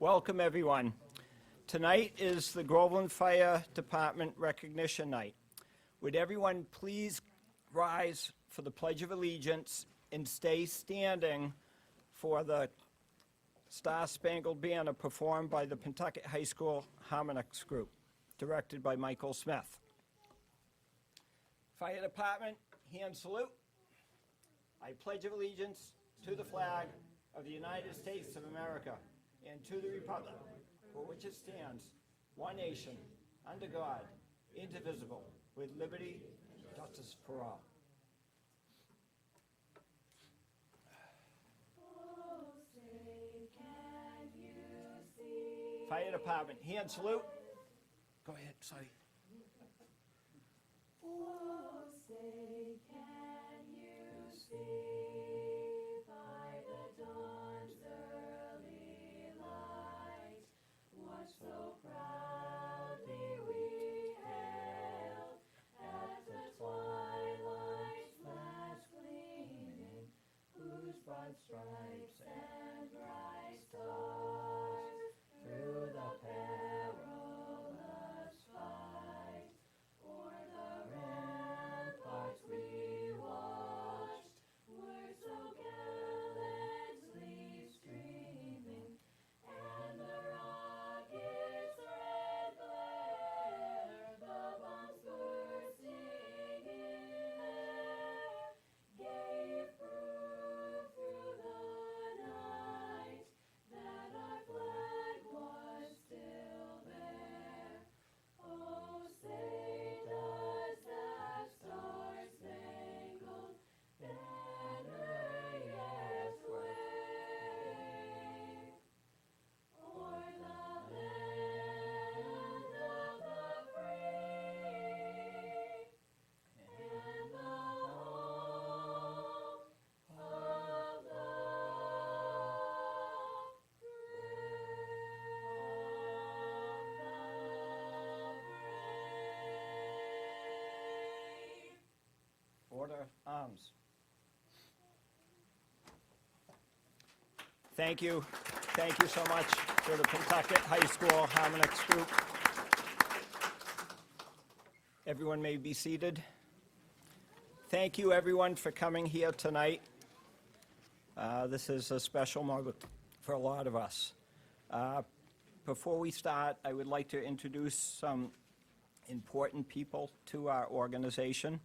Welcome, everyone. Tonight is the Groveland Fire Department Recognition Night. Would everyone please rise for the Pledge of Allegiance and stay standing for the Star-Spangled Banner performed by the Pentucket High School Harmonics Group, directed by Michael Smith. Fire Department, hand salute. I pledge allegiance to the flag of the United States of America and to the republic for which it stands, one nation, under God, indivisible, with liberty and justice for all. Fire Department, hand salute. Go ahead, sorry. Oh, say, can you see by the dawn's early light what so proudly we hailed as the twilight's last gleaming, whose broad stripes and bright stars through the perilous fight o'er the ramparts we watched were so gallantly streaming, and the rocket's red glare, the bombs bursting in air, gave proof through the night that our flag was still there. Oh, say does that star-spangled banner yet wave o'er the land of the free and the home of the brave. Order arms. Thank you. Thank you so much to the Pentucket High School Harmonics Group. Everyone may be seated. Thank you, everyone, for coming here tonight. This is a special moment for a lot of us. Before we start, I would like to introduce some important people to our organization.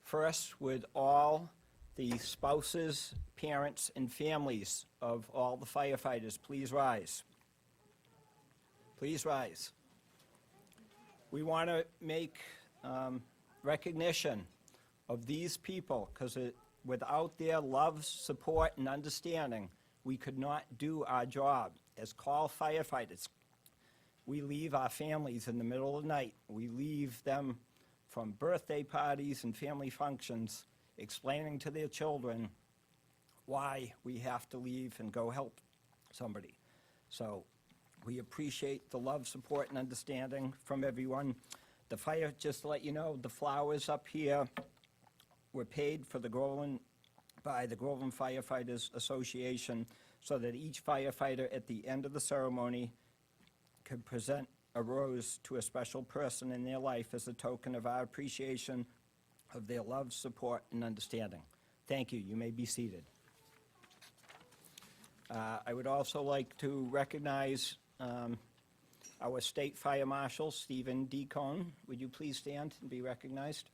First, with all the spouses, parents, and families of all the firefighters, please rise. Please rise. We want to make recognition of these people because without their love, support, and understanding, we could not do our job. As call firefighters, we leave our families in the middle of the night. We leave them from birthday parties and family functions, explaining to their children why we have to leave and go help somebody. So we appreciate the love, support, and understanding from everyone. The fire, just to let you know, the flowers up here were paid for the Groveland by the Groveland Firefighters Association so that each firefighter at the end of the ceremony could present a rose to a special person in their life as a token of our appreciation of their love, support, and understanding. Thank you. You may be seated. I would also like to recognize our State Fire Marshal, Stephen Decon. Would you please stand and be recognized?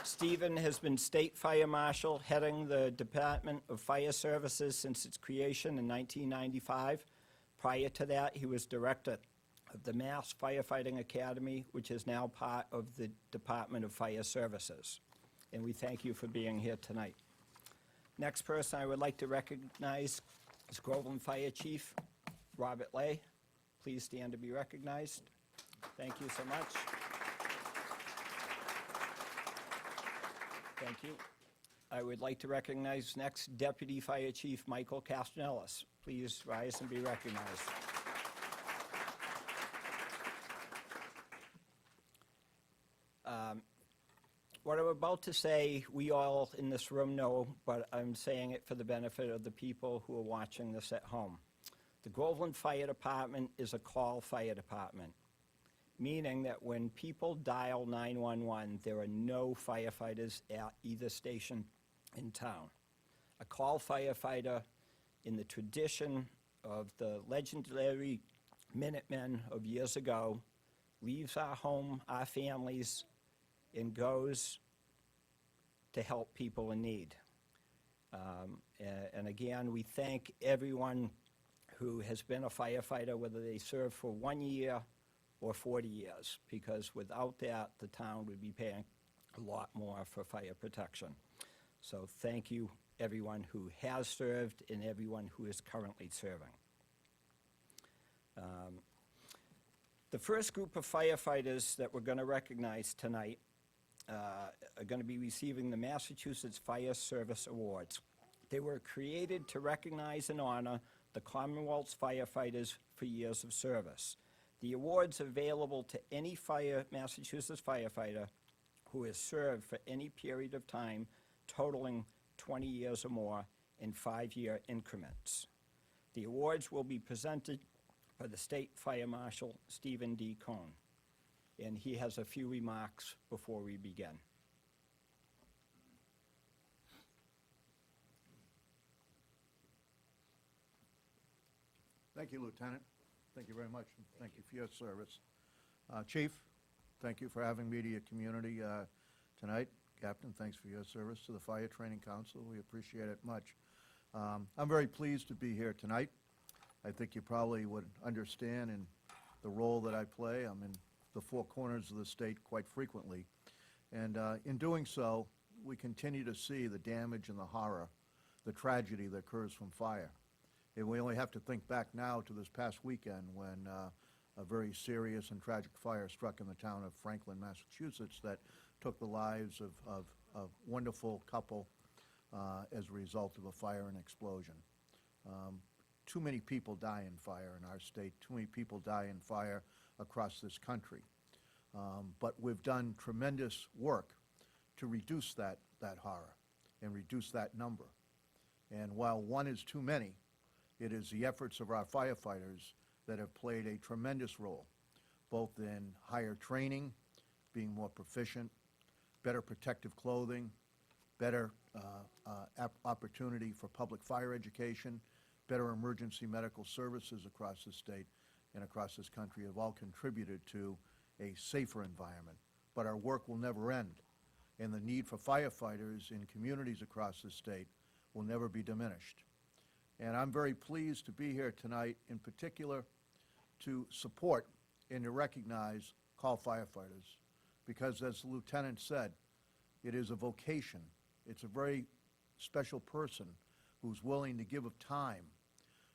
Stephen has been State Fire Marshal heading the Department of Fire Services since its creation in 1995. Prior to that, he was Director of the Mass Firefighting Academy, which is now part of the Department of Fire Services. And we thank you for being here tonight. Next person I would like to recognize is Groveland Fire Chief Robert Lay. Please stand to be recognized. Thank you so much. Thank you. I would like to recognize next Deputy Fire Chief Michael Ellis. Please rise and be recognized. What I'm about to say, we all in this room know, but I'm saying it for the benefit of the people who are watching this at home. The Groveland Fire Department is a call fire department, meaning that when people dial 911, there are no firefighters at either station in town. A call firefighter, in the tradition of the legendary Minutemen of years ago, leaves our home, our families, and goes to help people in need. And again, we thank everyone who has been a firefighter, whether they serve for 1 year or 40 years, because without that, the town would be paying a lot more for fire protection. So thank you, everyone who has served and everyone who is currently serving. The first group of firefighters that we're going to recognize tonight are going to be receiving the Massachusetts Fire Service Awards. They were created to recognize and honor the Commonwealth's firefighters for years of service. The awards are available to any Massachusetts firefighter who has served for any period of time totaling 20 years or more in 5-year increments. The awards will be presented by the State Fire Marshal, Stephen Decon, and he has a few remarks before we begin. Thank you, Lieutenant. Thank you very much. Thank you for your service. Chief, thank you for having me to your community tonight. Captain, thanks for your service to the Fire Training Council. We appreciate it much. I'm very pleased to be here tonight. I think you probably would understand in the role that I play. I'm in the four corners of the state quite frequently. And in doing so, we continue to see the damage and the horror, the tragedy that occurs from fire. And we only have to think back now to this past weekend when a very serious and tragic fire struck in the town of Franklin, Massachusetts, that took the lives of a wonderful couple as a result of a fire and explosion. Too many people die in fire in our state. Too many people die in fire across this country. But we've done tremendous work to reduce that horror and reduce that number. And while one is too many, it is the efforts of our firefighters that have played a tremendous role, both in higher training, being more proficient, better protective clothing, better opportunity for public fire education, better emergency medical services across the state and across this country have all contributed to a safer environment. But our work will never end, and the need for firefighters in communities across the state will never be diminished. And I'm very pleased to be here tonight, in particular, to support and to recognize call firefighters. Because as the lieutenant said, it is a vocation. It's a very special person who's willing to give of time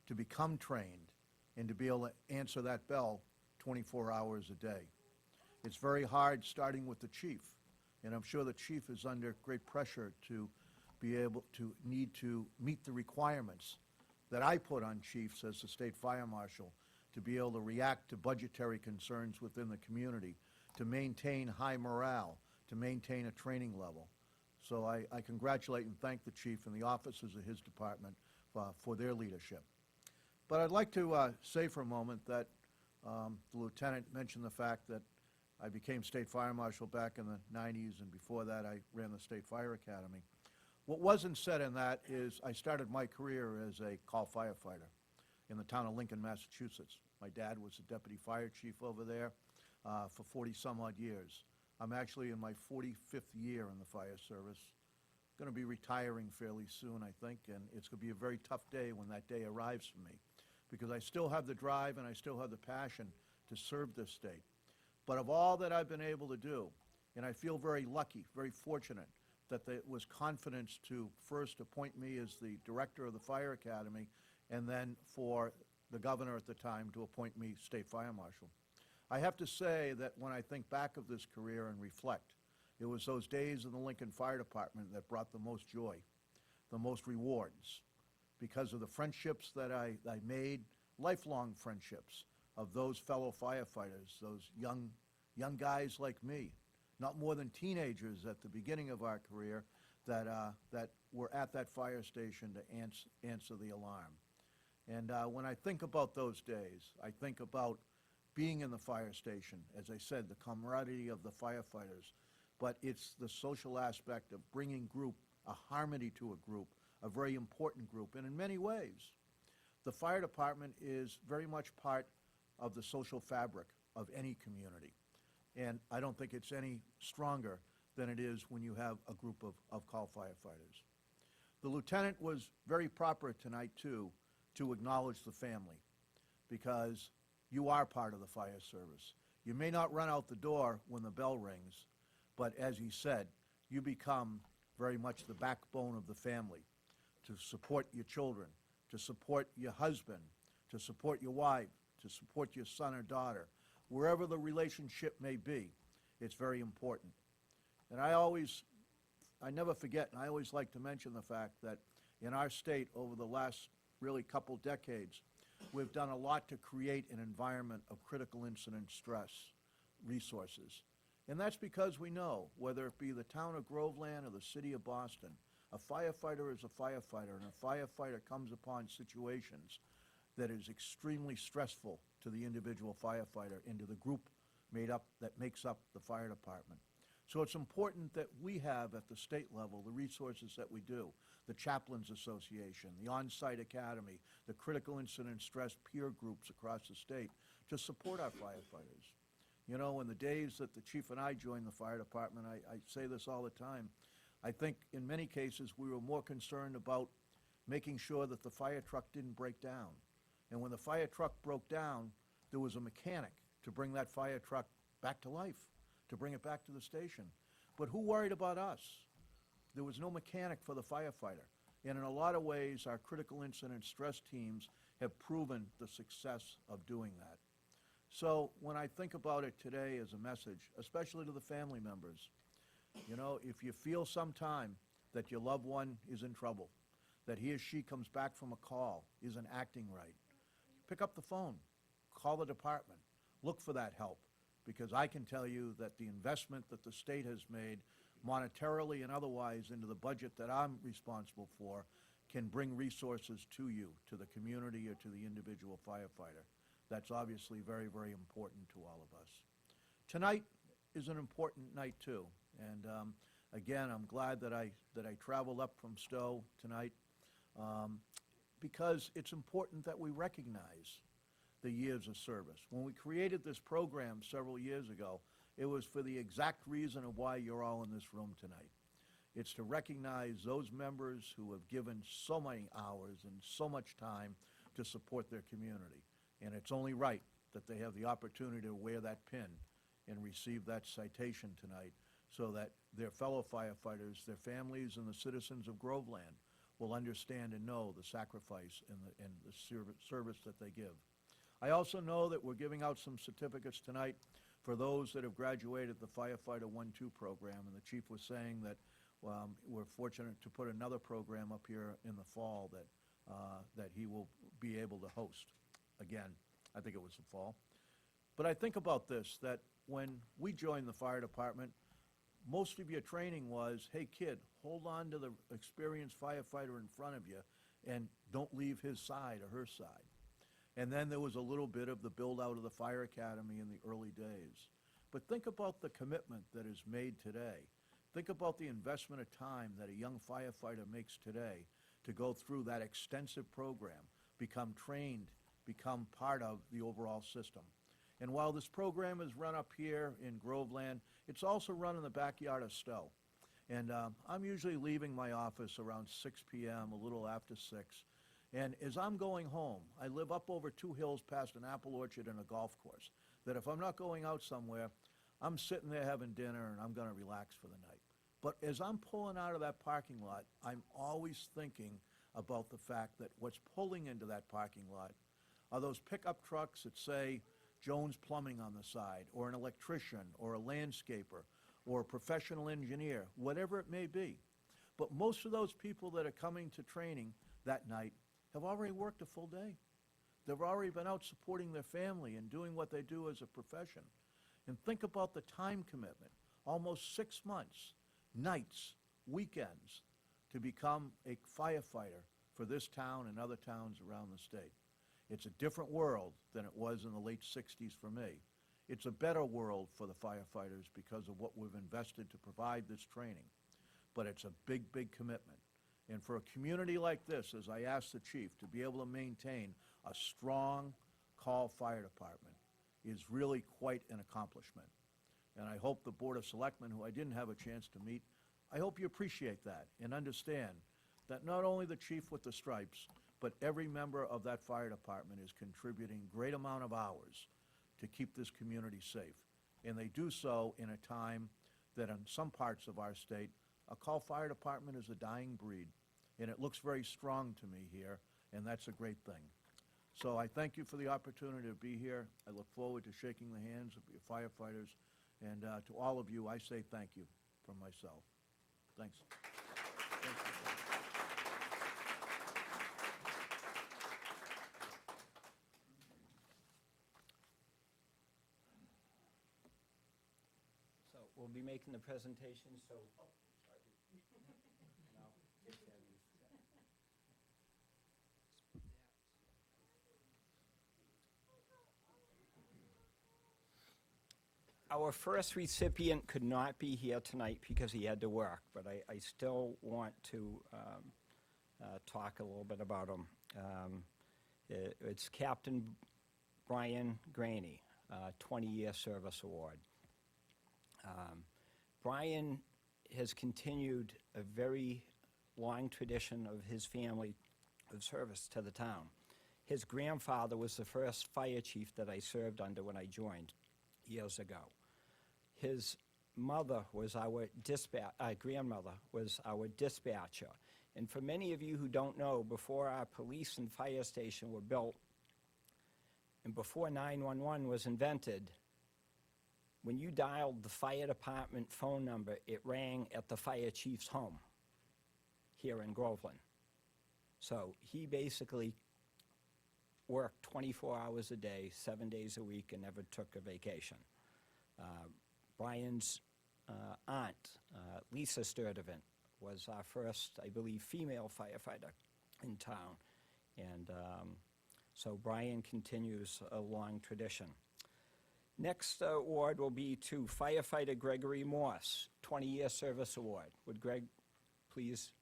to become trained and to be able to answer that bell 24 hours a day. It's very hard starting with the chief, and I'm sure the chief is under great pressure to be able to need to meet the requirements that I put on chiefs as the state fire marshal to be able to react to budgetary concerns within the community, to maintain high morale, to maintain a training level. So I congratulate and thank the chief and the officers of his department for their leadership. But I'd like to say for a moment that the lieutenant mentioned the fact that I became state fire marshal back in the 90s, and before that I ran the State Fire Academy. What wasn't said in that is I started my career as a call firefighter in the town of Lincoln, Massachusetts. My dad was the deputy fire chief over there for 40-some-odd years. I'm actually in my 45th year in the fire service. Going to be retiring fairly soon, I think, and it's going to be a very tough day when that day arrives for me, because I still have the drive and I still have the passion to serve this state. But of all that I've been able to do, and I feel very lucky, very fortunate, that there was confidence to first appoint me as the director of the Fire Academy, and then for the governor at the time to appoint me state fire marshal. I have to say that when I think back of this career and reflect, it was those days in the Lincoln Fire Department that brought the most joy, the most rewards, because of the friendships that I made, lifelong friendships of those fellow firefighters, those young guys like me, not more than teenagers at the beginning of our career that were at that fire station to answer the alarm. And when I think about those days, I think about being in the fire station, as I said, the camaraderie of the firefighters, but it's the social aspect of bringing a harmony to a group, a very important group. And in many ways, the fire department is very much part of the social fabric of any community. And I don't think it's any stronger than it is when you have a group of call firefighters. The lieutenant was very proper tonight, too, to acknowledge the family, because you are part of the fire service. You may not run out the door when the bell rings, but as he said, you become very much the backbone of the family, to support your children, to support your husband, to support your wife, to support your son or daughter. Wherever the relationship may be, it's very important. And I never forget, and I always like to mention the fact that in our state over the last really couple decades, we've done a lot to create an environment of critical incident stress resources. And that's because we know, whether it be the town of Groveland or the city of Boston, a firefighter is a firefighter, and a firefighter comes upon situations that is extremely stressful to the individual firefighter and to the group that makes up the fire department. So it's important that we have at the state level the resources that we do, the Chaplains Association, the On-Site Academy, the critical incident stress peer groups across the state to support our firefighters. You know, in the days that the chief and I joined the fire department, I say this all the time, I think in many cases we were more concerned about making sure that the fire truck didn't break down. And when the fire truck broke down, there was a mechanic to bring that fire truck back to life, to bring it back to the station. But who worried about us? There was no mechanic for the firefighter. And in a lot of ways, our critical incident stress teams have proven the success of doing that. So when I think about it today as a message, especially to the family members, you know, if you feel sometime that your loved one is in trouble, that he or she comes back from a call, isn't acting right, pick up the phone, call the department, look for that help, because I can tell you that the investment that the state has made monetarily and otherwise into the budget that I'm responsible for can bring resources to you, to the community, or to the individual firefighter. That's obviously very, very important to all of us. Tonight is an important night too, and again, I'm glad that I traveled up from Stowe tonight, because it's important that we recognize the years of service. When we created this program several years ago, it was for the exact reason of why you're all in this room tonight. It's to recognize those members who have given so many hours and so much time to support their community. And it's only right that they have the opportunity to wear that pin and receive that citation tonight, so that their fellow firefighters, their families, and the citizens of Groveland will understand and know the sacrifice and the service that they give. I also know that we're giving out some certificates tonight for those that have graduated the Firefighter 1-2 program, and the chief was saying that we're fortunate to put another program up here in the fall that he will be able to host. Again, I think it was the fall. But I think about this, that when we joined the fire department, most of your training was, hey kid, hold on to the experienced firefighter in front of you and don't leave his side or her side. And then there was a little bit of the build out of the fire academy in the early days. But think about the commitment that is made today. Think about the investment of time that a young firefighter makes today to go through that extensive program, become trained, become part of the overall system. And while this program is run up here in Groveland, it's also run in the backyard of Stowe. And I'm usually leaving my office around 6 p.m., a little after 6. And as I'm going home, I live up over 2 hills past an apple orchard and a golf course, that if I'm not going out somewhere, I'm sitting there having dinner and I'm going to relax for the night. But as I'm pulling out of that parking lot, I'm always thinking about the fact that what's pulling into that parking lot are those pickup trucks that say Jones Plumbing on the side, or an electrician, or a landscaper, or a professional engineer, whatever it may be. But most of those people that are coming to training that night have already worked a full day. They've already been out supporting their family and doing what they do as a profession. And think about the time commitment. almost 6 months, nights, weekends, to become a firefighter for this town and other towns around the state. It's a different world than it was in the late 60s for me. It's a better world for the firefighters because of what we've invested to provide this training. But it's a big, big commitment. And for a community like this, as I asked the chief, to be able to maintain a strong call fire department is really quite an accomplishment. And I hope the Board of Selectmen, who I didn't have a chance to meet, I hope you appreciate that and understand that not only the chief with the stripes, but every member of that fire department is contributing great amount of hours to keep this community safe. And they do so in a time that in some parts of our state, a call fire department is a dying breed. And it looks very strong to me here, and that's a great thing. So I thank you for the opportunity to be here. I look forward to shaking the hands of your firefighters. And to all of you, I say thank you from myself. Thanks. So we'll be making the presentation, so. No, it's Debbie's. Our first recipient could not be here tonight because he had to work, but I still want to talk a little bit about him. It's Captain Brian Grainy, 20-year service award. Brian has continued a very long tradition of his family of service to the town. His grandfather was the first fire chief that I served under when I joined years ago. His mother was our grandmother was our dispatcher. And for many of you who don't know, before our police and fire station were built, and before 911 was invented, when you dialed the fire department phone number, it rang at the fire chief's home here in Groveland. So he basically worked 24 hours a day, 7 days a week, and never took a vacation. Brian's aunt, Lisa Sturdivant, was our first, I believe, female firefighter in town. And so Brian continues a long tradition. Next award will be to firefighter Gregory Morse, 20-year service award. Would Greg please?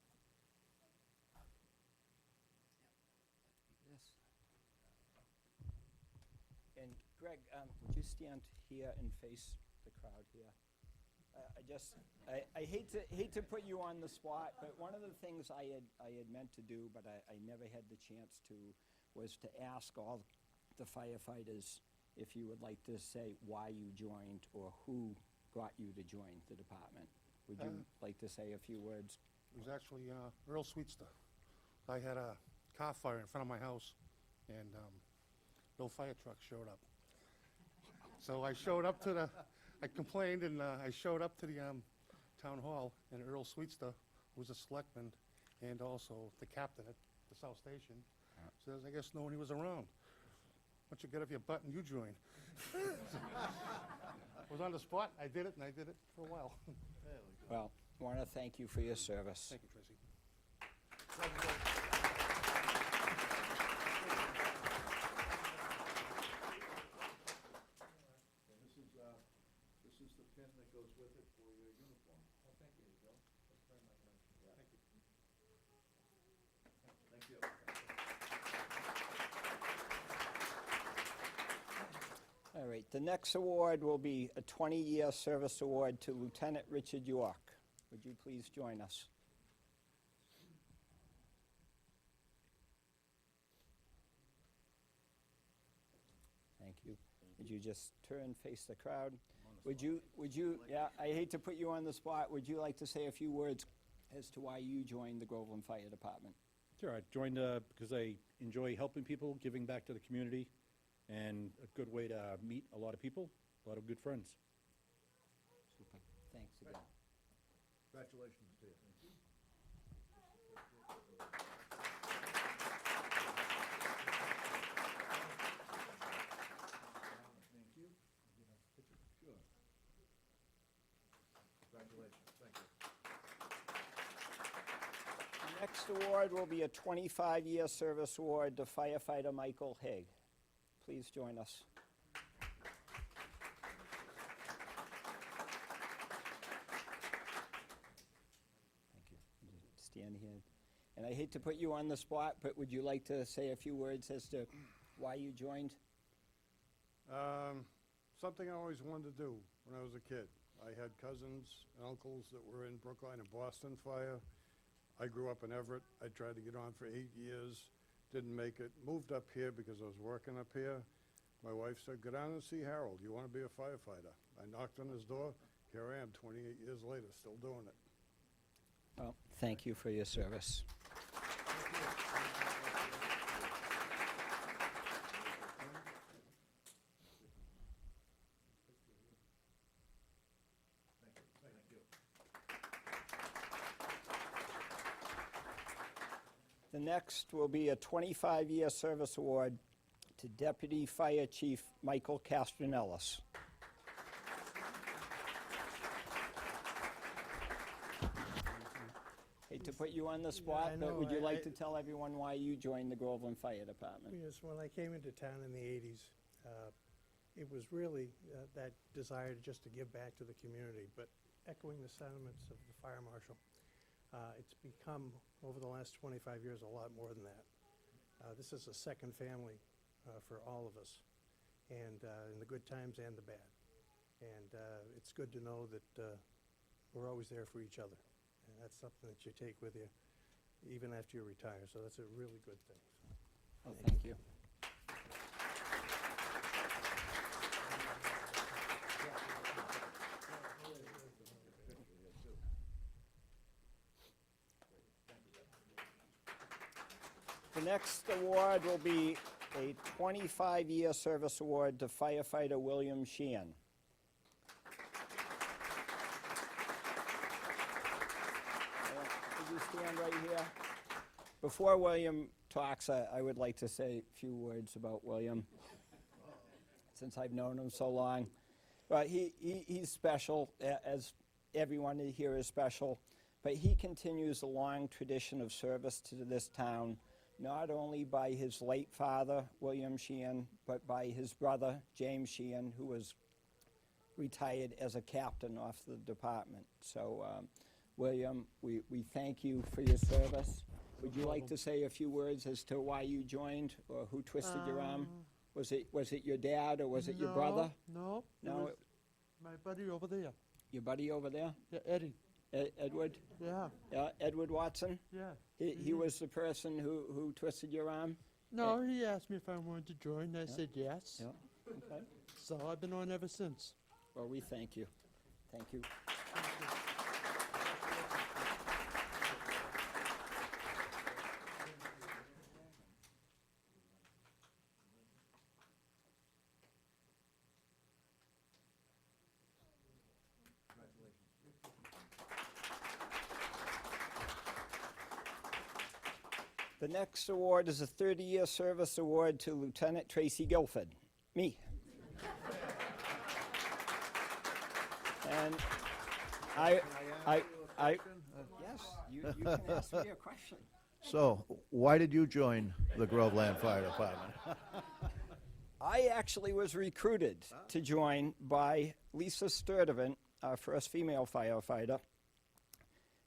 Yes. And Greg, would you stand here and face the crowd here? I hate to put you on the spot, but one of the things I had meant to do, but I never had the chance to, was to ask all the firefighters if you would like to say why you joined or who got you to join the department. Would you like to say a few words? It was actually Earl Sweetster. I had a car fire in front of my house, and no fire truck showed up. So I showed up to I complained, and I showed up to the town hall, and Earl Sweetster, who was a selectman and also the captain at the South Station, says, I guess no one was around. Why don't you get up your butt and you join? I was on the spot. I did it, and I did it for a while. Well, I want to thank you for your service. Thank you, Tracy. This is the pin that goes with it for your uniform. Oh, thank you, Bill. That's very much nice. Thank you. Thank you. All right, the next award will be a 20-year service award to Lieutenant Richard York. Would you please join us? Thank you. Would you just turn, face the crowd? Would you, yeah, I hate to put you on the spot. Would you like to say a few words as to why you joined the Groveland Fire Department? Sure, I joined because I enjoy helping people, giving back to the community, and a good way to meet a lot of people, a lot of good friends. Super. Thanks again. Congratulations to you. Thank you. Thank you. Sure. award will be a 25-year service award to firefighter Michael Hague. Please join us. Thank you. Stand here. And I hate to put you on the spot, but would you like to say a few words as to why you joined? Something I always wanted to do when I was a kid. I had cousins and uncles that were in Brookline and Boston fire. I grew up in Everett. I tried to get on for 8 years, didn't make it. Moved up here because I was working up here. My wife said, go down and see Harold. You want to be a firefighter? I knocked on his door. Here I am, 28 years later, still doing it. Well, thank you for your service. The next will be a 25-year service award to Deputy Fire Chief Michael Ellis. Hate to put you on the spot, I but know, would you I- like to tell everyone why you joined the Groveland Fire Department? Yes, when I came into town in the 80s, it was really that desire just to give back to the community, but echoing the sentiments of the fire marshal, it's become, over the last 25 years, a lot more than that. This is a second family for all of us, and in the good times and the bad. And it's good to know that we're always there for each other. And that's something that you take with you even after you retire, so that's a really good thing. Oh, thank you. The next award will be a 25-year service award to firefighter William Sheehan. Could you stand right here? Before William talks, I would like to say a few words about William, since I've known him so long. But he's special, as everyone here is special, but he continues a long tradition of service to this town, not only by his late father, William Sheehan, but by his brother, James Sheehan, who was retired as a captain off the department. So, William, we thank you for your service. Would you like to say a few words as to why you joined, or who twisted your arm? Was it your dad, or was it your brother? No, No, it was my buddy over there. Your buddy over there? Yeah, Eddie. Edward? Yeah, Yeah, Edward Watson? yeah. He was the person who twisted your arm? No, he asked me if I wanted to join. I said yes. Yeah. Okay. So I've been on ever since. Well, we thank you. Thank you. The next award is a 30-year service award to Lieutenant Tracy Guilford, me. And I, yes, you can ask me a question. So, why did you join the Groveland Fire Department? I actually was recruited to join by Lisa Sturdivant, our first female firefighter.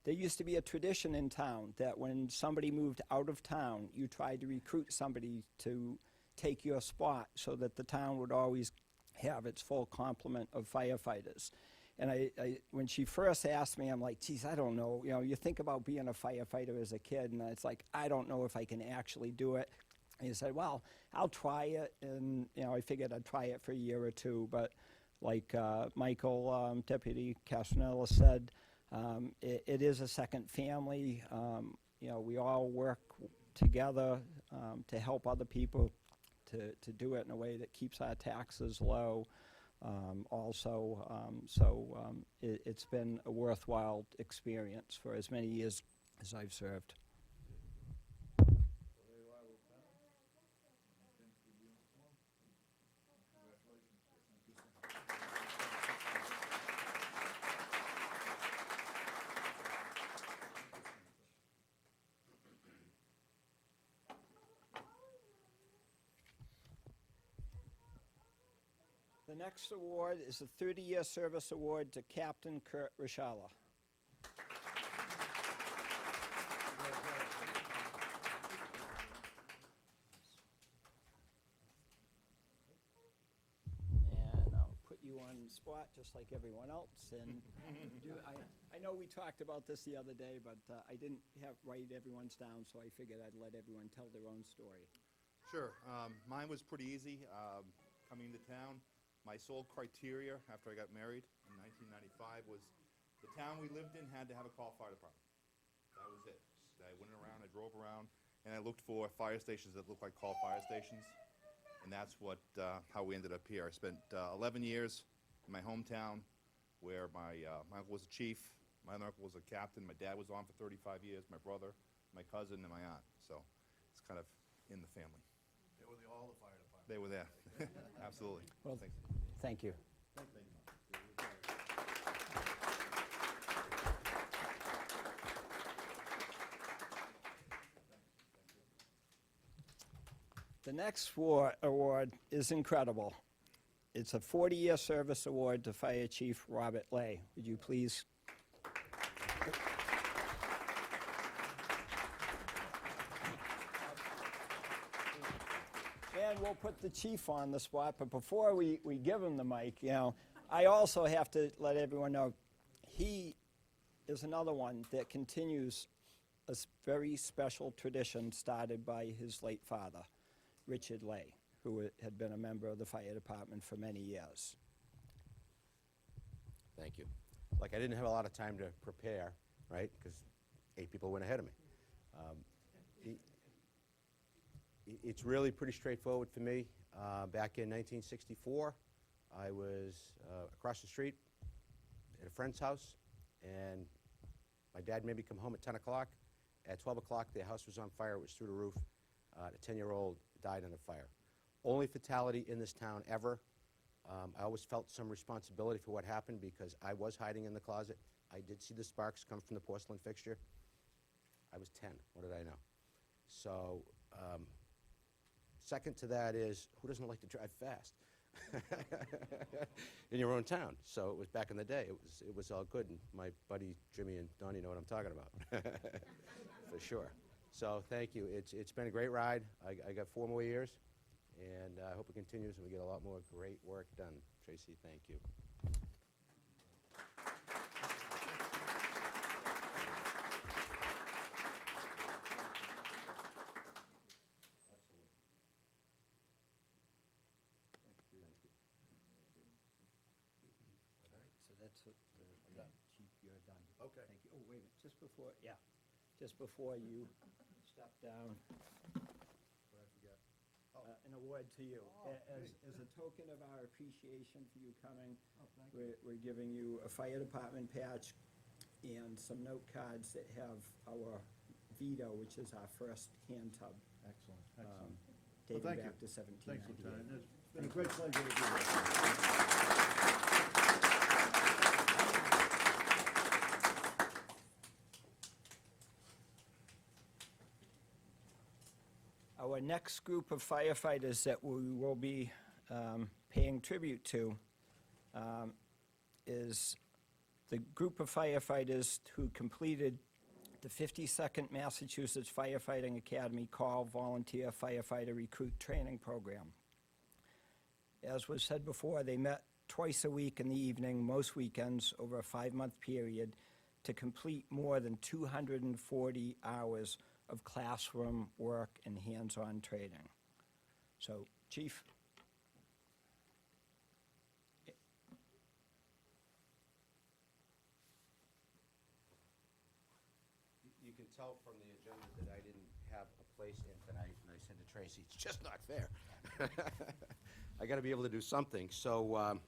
There used to be a tradition in town that when somebody moved out of town, you tried to recruit somebody to take your spot so that the town would always have its full complement of firefighters. And when she first asked me, I'm like, geez, I don't know. You know, you think about being a firefighter as a kid, and it's like, I don't know if I can actually do it. And he said, well, I'll try it. And, you know, I figured I'd try it for a year or two. But like Michael, Deputy Cashman said, it is a second family. You know, we all work together to help other people to do it in a way that keeps our taxes low. It's been a worthwhile experience for as many years as I've served. The next award is the 30-year service award to Captain Kirk Rishala. And I'll put you on the spot just like everyone else. And I know we talked about this the other day, but I didn't write everyone's down, so I figured I'd let everyone tell their own story. Sure. Mine was pretty easy. Coming to town, my sole criteria after I got married in 1995 was the town we lived in had to have a call fire department. That was it. I went around, I drove around, and I looked for fire stations that looked like call fire stations. And that's how we ended up here. I spent 11 years in my hometown where my uncle was a chief, my other uncle was a captain, my dad was on for 35 years, my brother, my cousin, and my aunt. So it's kind of in the family. They were all the fire department. They were there. Absolutely. Well, Thanks. thank you. The next award is incredible. It's a 40-year service award to Fire Chief Robert Lay. Would you please? And we'll put the chief on the spot, but before we give him the mic, I also have to let everyone know, he is another one that continues a very special tradition started by his late father, Richard Lay, who had been a member of the fire department for many years. Thank you. Like, I didn't have a lot of time to prepare, right, because 8 people went ahead of me. It's really pretty straightforward for me. Back in 1964, I was across the street at a friend's house, and my dad made me come home at 10 o'clock. At 12 o'clock, their house was on fire. It was through the roof. A 10-year-old died in a fire. Only fatality in this town ever. I always felt some responsibility for what happened because I was hiding in the closet. I did see the sparks come from the porcelain fixture. I was 10. What did I know? So, second to that is, who doesn't like to drive fast in your own town? So it was back in the day. It was all good. And my buddy Jimmy and Donnie know what I'm talking about, for sure. So thank you. It's been a great ride. I got 4 more years, and I hope it continues and we get a lot more great work done. Tracy, thank you. So that's chief, you're done. Okay. Thank you. Oh, wait a minute, just before you step down, What I forget? an award to you. As a token of our appreciation for you coming, we're giving you a fire department patch and some note cards that have our Vito, which is our first hand tub, Excellent, excellent. dating thank back you. to Thanks, 1798. Lieutenant. It's been a great pleasure to be here. Our next group of firefighters that we will be paying tribute to is the group of firefighters who completed the 52nd Massachusetts Firefighting Academy Call Volunteer Firefighter Recruit Training Program. As was said before, they met twice a week in the evening, most weekends, over a 5-month period to complete more than 240 hours of classroom work and hands-on training. So, Chief. You can tell from the agenda that I didn't have a place in tonight, and I said to Tracy, it's just not fair. I got to be able to do something. So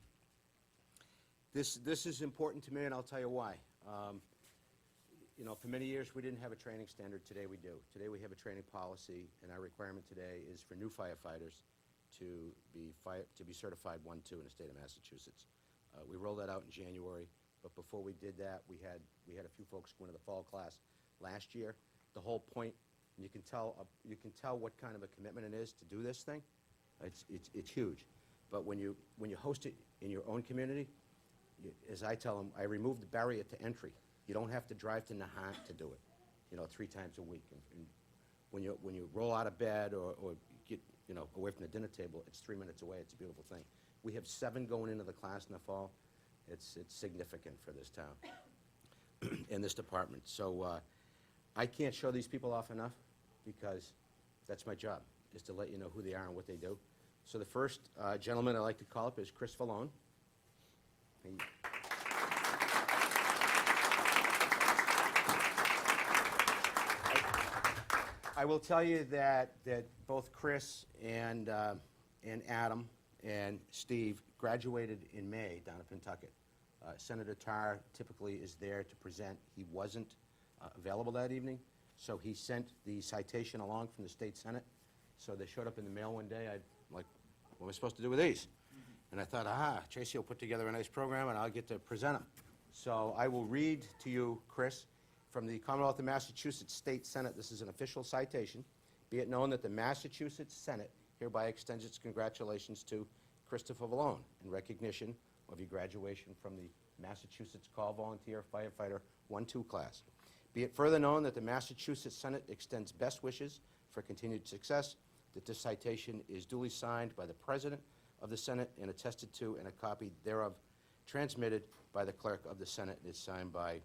this is important to me, and I'll tell you why. For many years, we didn't have a training standard. Today we do. Today we have a training policy, and our requirement today is for new firefighters to be certified 1-2 in the state of Massachusetts. We rolled that out in January, but before we did that, we had a few folks go into the fall class last year. The whole point, and you can tell what kind of a commitment it is to do this thing. It's huge. But when you host it in your own community, as I tell them, I remove the barrier to entry. You don't have to drive to Nahant to do it, 3 times a week. And when you roll out of bed or get, away from the dinner table, it's 3 minutes away. It's a beautiful thing. We have 7 going into the class in the fall. It's significant for this town in this department. So I can't show these people off enough because that's my job, is to let you know who they are and what they do. So the first gentleman I'd like to call up is Chris Pollone. I will tell you that both Chris and Adam and Steve graduated in May down in Pentucket. Senator Tarr typically is there to present. He wasn't available that evening, so he sent the citation along from the state senate. So they showed up in the mail one day. I'm like, what am I supposed to do with these? And I thought, Tracy will put together a nice program and I'll get to present them. So I will read to you, Chris, from the Commonwealth of Massachusetts State Senate. This is an official citation. Be it known that the Massachusetts Senate hereby extends its congratulations to Christopher Pollone in recognition of your graduation from the Massachusetts Call Volunteer Firefighter 1-2 class. Be it further known that the Massachusetts Senate extends best wishes for continued success, that this citation is duly signed by the President of the Senate and attested to, and a copy thereof transmitted by the Clerk of the Senate, and is signed by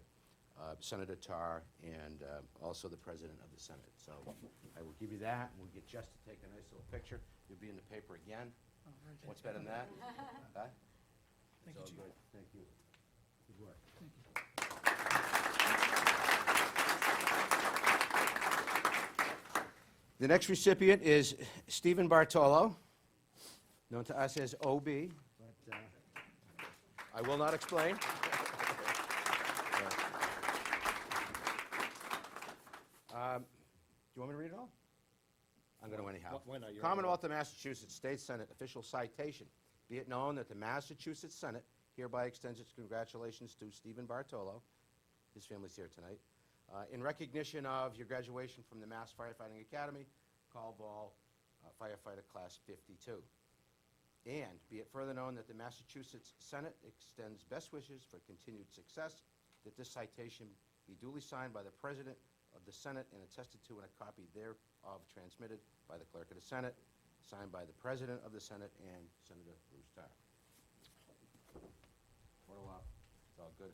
Senator Tarr and also the President of the Senate. So I will give you that, and we'll get Jess to take a nice little picture. You'll be in the paper again. What's better than that? Huh? Thank It's you, all Chief. good. Thank you. Good work. The next recipient is Stephen Bartolo, known to us as OB, but I will not explain. Do you want me to read it all? I'm going to anyhow. Why not? You're Commonwealth of Massachusetts State Senate official citation. Be it known that the Massachusetts Senate hereby extends its congratulations to Stephen Bartolo, his family's here tonight, in recognition of your graduation from the Mass Firefighting Academy, Call Ball Firefighter Class 52. And be it further known that the Massachusetts Senate extends best wishes for continued success, that this citation be duly signed by the President of the Senate and attested to, and a copy thereof transmitted by the Clerk of the Senate, signed by the President of the Senate and Senator Bruce Tarr. It's all good.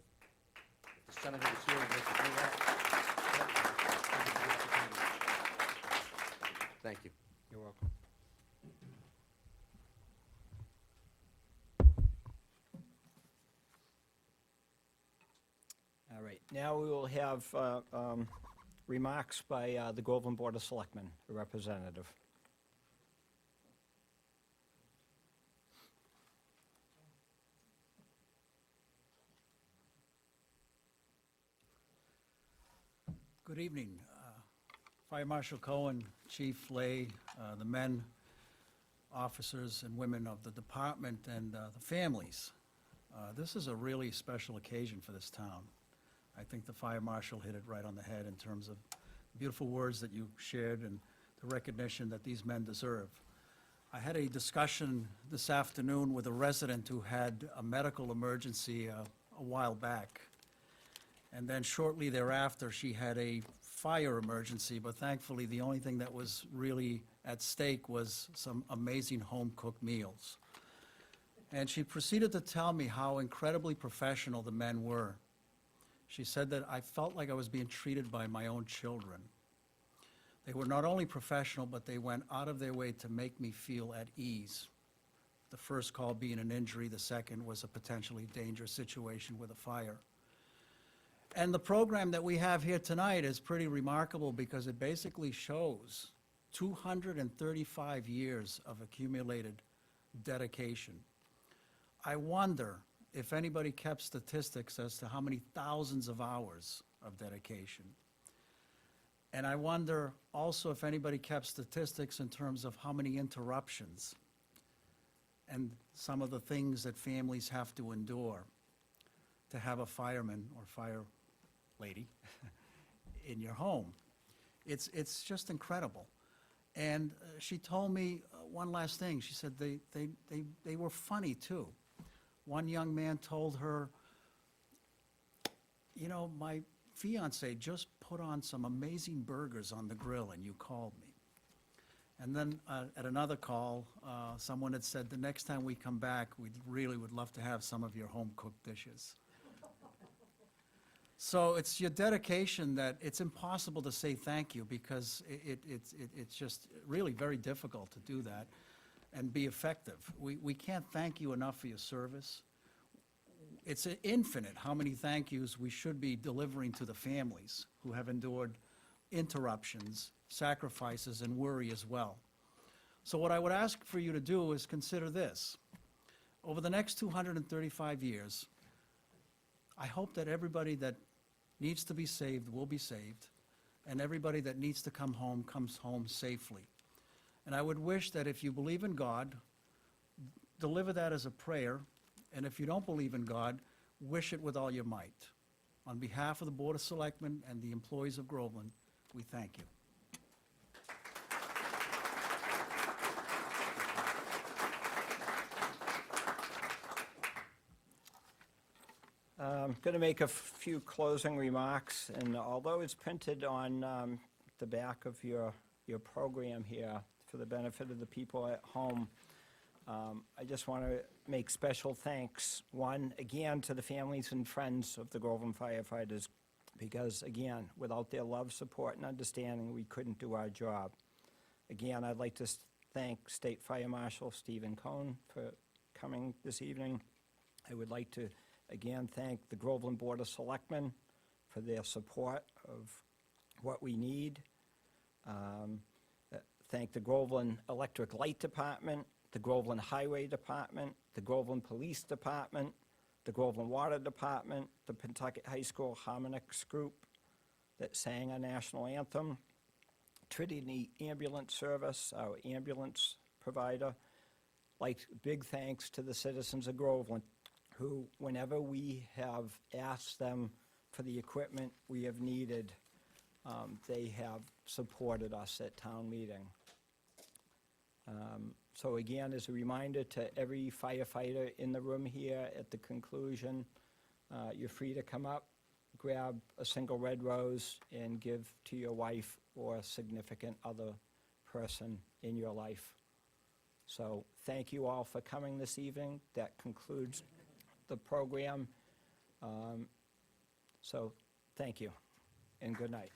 If the Senator was here, we'd like to do that. Thank you. You're welcome. All right, now we will have remarks by the Groveland Board of Selectmen, a representative. Good evening. Fire Marshal Cohen, Chief Lay, the men, officers and women of the department, and the families. This is a really special occasion for this town. I think the Fire Marshal hit it right on the head in terms of the beautiful words that you shared and the recognition that these men deserve. I had a discussion this afternoon with a resident who had a medical emergency a while back. And then shortly thereafter, she had a fire emergency, but thankfully, the only thing that was really at stake was some amazing home-cooked meals. And she proceeded to tell me how incredibly professional the men were. She said that I felt like I was being treated by my own children. They were not only professional, but they went out of their way to make me feel at ease. The first call being an injury, the second was a potentially dangerous situation with a fire. And the program that we have here tonight is pretty remarkable because it basically shows 235 years of accumulated dedication. I wonder if anybody kept statistics as to how many thousands of hours of dedication. And I wonder also if anybody kept statistics in terms of how many interruptions and some of the things that families have to endure to have a fireman or fire lady in your home. It's just incredible. And she told me one last thing. She said they were funny, too. One young man told her, you know, my fiance just put on some amazing burgers on the grill and you called me. And then at another call, someone had said, the next time we come back, we really would love to have some of your home-cooked dishes. So it's your dedication that it's impossible to say thank you, because it's just really very difficult to do that and be effective. We can't thank you enough for your service. It's infinite how many thank yous we should be delivering to the families who have endured interruptions, sacrifices, and worry as well. So what I would ask for you to do is consider this. Over the next 235 years, I hope that everybody that needs to be saved will be saved, and everybody that needs to come home comes home safely. And I would wish that if you believe in God, deliver that as a prayer, and if you don't believe in God, wish it with all your might. On behalf of the Board of Selectmen and the employees of Groveland, we thank you. I'm going to make a few closing remarks, and although it's printed on the back of your program here for the benefit of the people at home, I just want to make special thanks, one, again, to the families and friends of the Groveland firefighters, because, again, without their love, support, and understanding, we couldn't do our job. Again, I'd like to thank State Fire Marshal Stephen Cohn for coming this evening. I would like to again thank the Groveland Board of Selectmen for their support of what we need. Thank the Groveland Electric Light Department, the Groveland Highway Department, the Groveland Police Department, the Groveland Water Department, the Pentucket High School Harmonics Group that sang our national anthem, Trinity Ambulance Service, our ambulance provider. Like, big thanks to the citizens of Groveland, who, whenever we have asked them for the equipment we have needed, they have supported us at town meeting. So again, as a reminder to every firefighter in the room here, at the conclusion, you're free to come up, grab a single red rose, and give to your wife or significant other person in your life. So thank you all for coming this evening. That concludes the program. So thank you, and good night.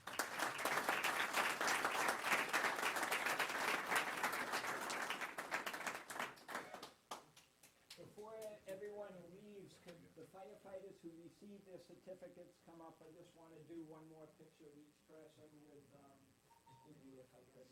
Before everyone leaves, could the firefighters who received their certificates come up? I just want to do one more picture of each person with, if I could.